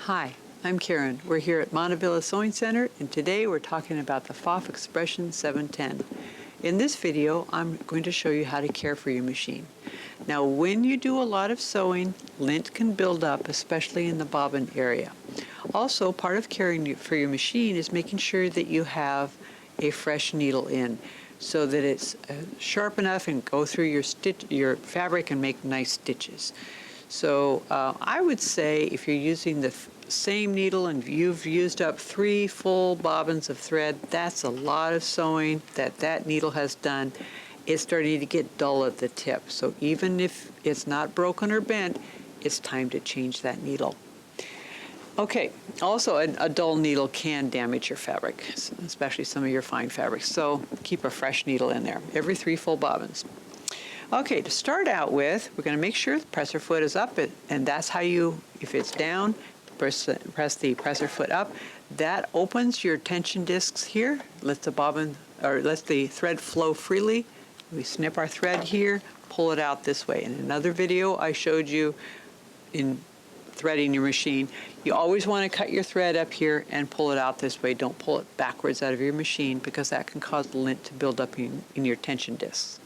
Hi, I'm Karen. We're here at Montevilla Sewing Center, and today we're talking about the Pfaff Expression 710. In this video, I'm going to show you how to care for your machine. Now, when you do a lot of sewing, lint can build up, especially in the bobbin area. Also, part of caring for your machine is making sure that you have a fresh needle in, so that it's sharp enough and go through your fabric and make nice stitches. So I would say if you're using the same needle and you've used up 3 full bobbins of thread, that's a lot of sewing that needle has done. It's starting to get dull at the tip. So even if it's not broken or bent, it's time to change that needle. Okay, also a dull needle can damage your fabric, especially some of your fine fabrics. So keep a fresh needle in there every 3 full bobbins. Okay, to start out with, we're going to make sure the presser foot is up, and that's how you, if it's down, press the presser foot up. That opens your tension discs here, lets the thread flow freely. We snip our thread here, pull it out this way. In another video I showed you in threading your machine, you always want to cut your thread up here and pull it out this way. Don't pull it backwards out of your machine because that can cause lint to build up in your tension discs.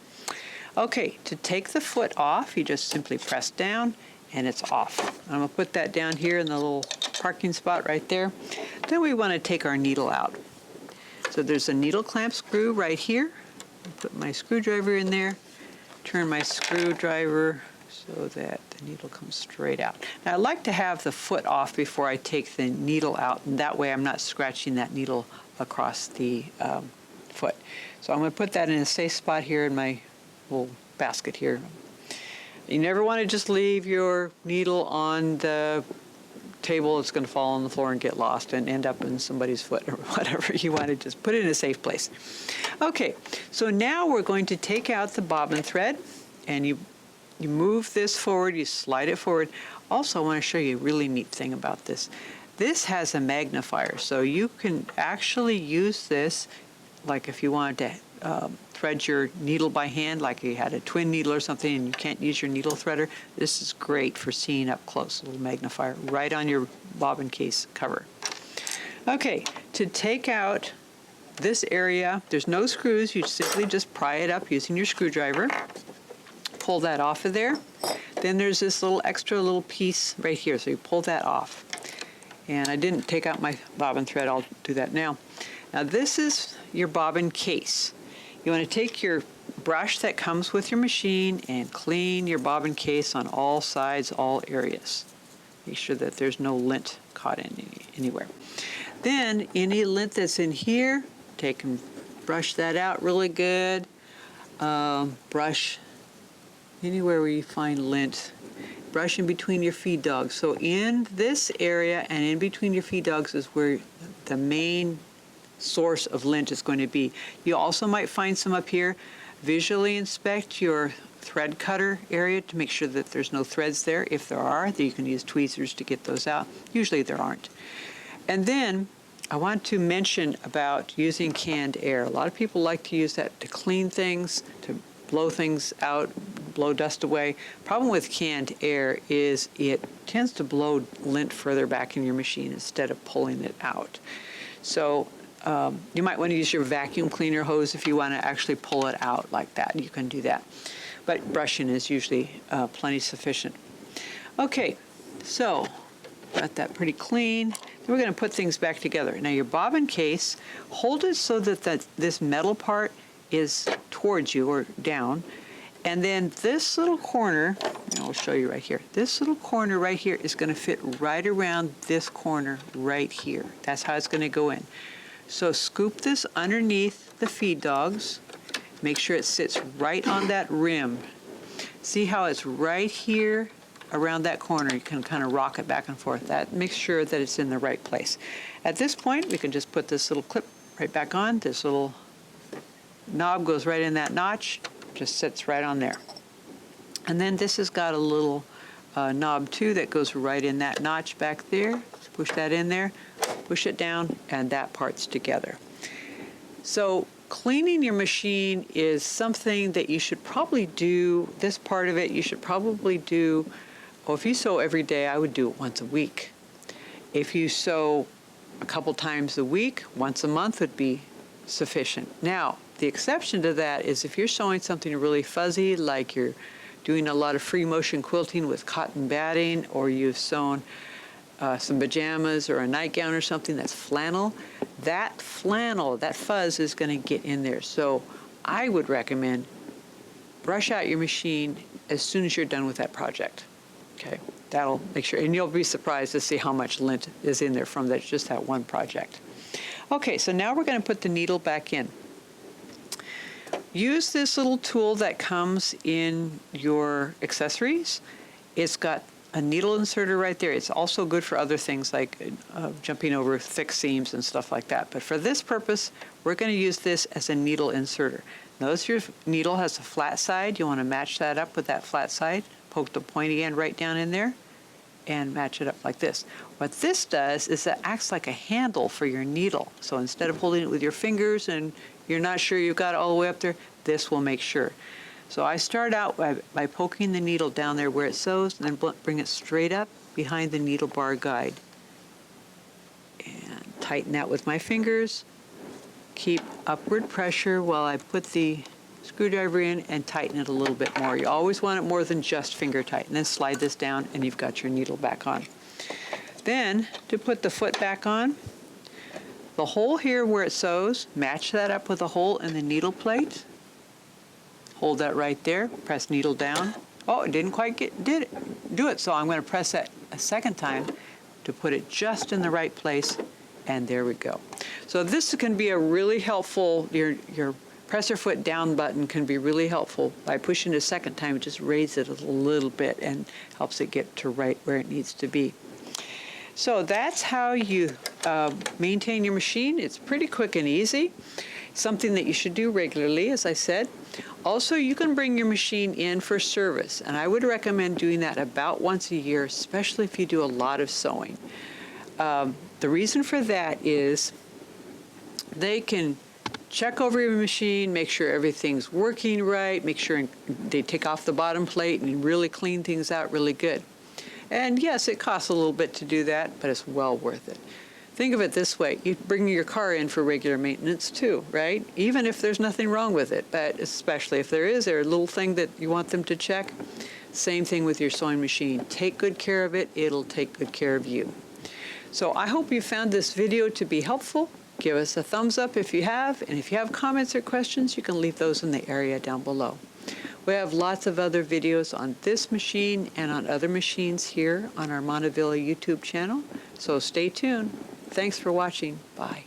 Okay, to take the foot off, you just simply press down and it's off. I'm going to put that down here in the little parking spot right there. Then we want to take our needle out. So there's a needle clamp screw right here. Put my screwdriver in there, turn my screwdriver so that the needle comes straight out. Now I like to have the foot off before I take the needle out, and that way I'm not scratching that needle across the foot. So I'm going to put that in a safe spot here in my little basket here. You never want to just leave your needle on the table. It's going to fall on the floor and get lost and end up in somebody's foot or whatever. You want to just put it in a safe place. Okay, so now we're going to take out the bobbin thread, and you move this forward, you slide it forward. Also, I want to show you a really neat thing about this. This has a magnifier, so you can actually use this, like if you wanted to thread your needle by hand, like you had a twin needle or something and you can't use your needle threader. This is great for seeing up close, a little magnifier right on your bobbin case cover. Okay, to take out this area, there's no screws. You simply just pry it up using your screwdriver. Pull that off of there. Then there's this extra little piece right here, so you pull that off. And I didn't take out my bobbin thread. I'll do that now. Now this is your bobbin case. You want to take your brush that comes with your machine and clean your bobbin case on all sides, all areas. Make sure that there's no lint caught in anywhere. Then any lint that's in here, take and brush that out really good. Brush anywhere where you find lint. Brush in between your feed dogs. So in this area and in between your feed dogs is where the main source of lint is going to be. You also might find some up here. Visually inspect your thread cutter area to make sure that there's no threads there. If there are, then you can use tweezers to get those out. Usually there aren't. And then I want to mention about using canned air. A lot of people like to use that to clean things, to blow things out, blow dust away. Problem with canned air is it tends to blow lint further back in your machine instead of pulling it out. So you might want to use your vacuum cleaner hose if you want to actually pull it out like that. You can do that. But brushing is usually plenty sufficient. Okay, so got that pretty clean. Then we're going to put things back together. Now your bobbin case, hold it so that this metal part is towards you or down. And then this little corner, I'll show you right here. This little corner right here is going to fit right around this corner right here. That's how it's going to go in. So scoop this underneath the feed dogs. Make sure it sits right on that rim. See how it's right here around that corner? You can kind of rock it back and forth. That makes sure that it's in the right place. At this point, we can just put this little clip right back on. This little knob goes right in that notch, just sits right on there. And then this has got a little knob too that goes right in that notch back there. Push that in there, push it down, and that part's together. So cleaning your machine is something that you should probably do. This part of it you should probably do, well, if you sew every day, I would do it once a week. If you sew a couple times a week, once a month would be sufficient. Now, the exception to that is if you're sewing something really fuzzy, like you're doing a lot of free motion quilting with cotton batting, or you've sewn some pajamas or a nightgown or something that's flannel, that fuzz is going to get in there. So I would recommend brush out your machine as soon as you're done with that project. Okay, that'll make sure, and you'll be surprised to see how much lint is in there from just that one project. Okay, so now we're going to put the needle back in. Use this little tool that comes in your accessories. It's got a needle inserter right there. It's also good for other things like jumping over thick seams and stuff like that. But for this purpose, we're going to use this as a needle inserter. Notice your needle has a flat side. You want to match that up with that flat side. Poke the pointy end right down in there and match it up like this. What this does is it acts like a handle for your needle. So instead of holding it with your fingers and you're not sure you've got it all the way up there, this will make sure. So I start out by poking the needle down there where it sews, and then bring it straight up behind the needle bar guide. And tighten that with my fingers. Keep upward pressure while I put the screwdriver in and tighten it a little bit more. You always want it more than just finger tight. And then slide this down and you've got your needle back on. Then to put the foot back on, the hole here where it sews, match that up with a hole in the needle plate. Hold that right there, press needle down. Oh, it didn't quite do it, so I'm going to press that a second time to put it just in the right place, and there we go. So this can be a really helpful, your presser foot down button can be really helpful. By pushing it a second time, it just raises it a little bit and helps it get to right where it needs to be. So that's how you maintain your machine. It's pretty quick and easy. Something that you should do regularly, as I said. Also, you can bring your machine in for service, and I would recommend doing that about once a year, especially if you do a lot of sewing. The reason for that is they can check over your machine, make sure everything's working right, make sure they take off the bottom plate and really clean things out really good. And yes, it costs a little bit to do that, but it's well worth it. Think of it this way, you bring your car in for regular maintenance too, right? Even if there's nothing wrong with it, but especially if there is, a little thing that you want them to check. Same thing with your sewing machine. Take good care of it, it'll take good care of you. So I hope you found this video to be helpful. Give us a thumbs up if you have, and if you have comments or questions, you can leave those in the area down below. We have lots of other videos on this machine and on other machines here on our Montevilla YouTube channel, so stay tuned. Thanks for watching. Bye.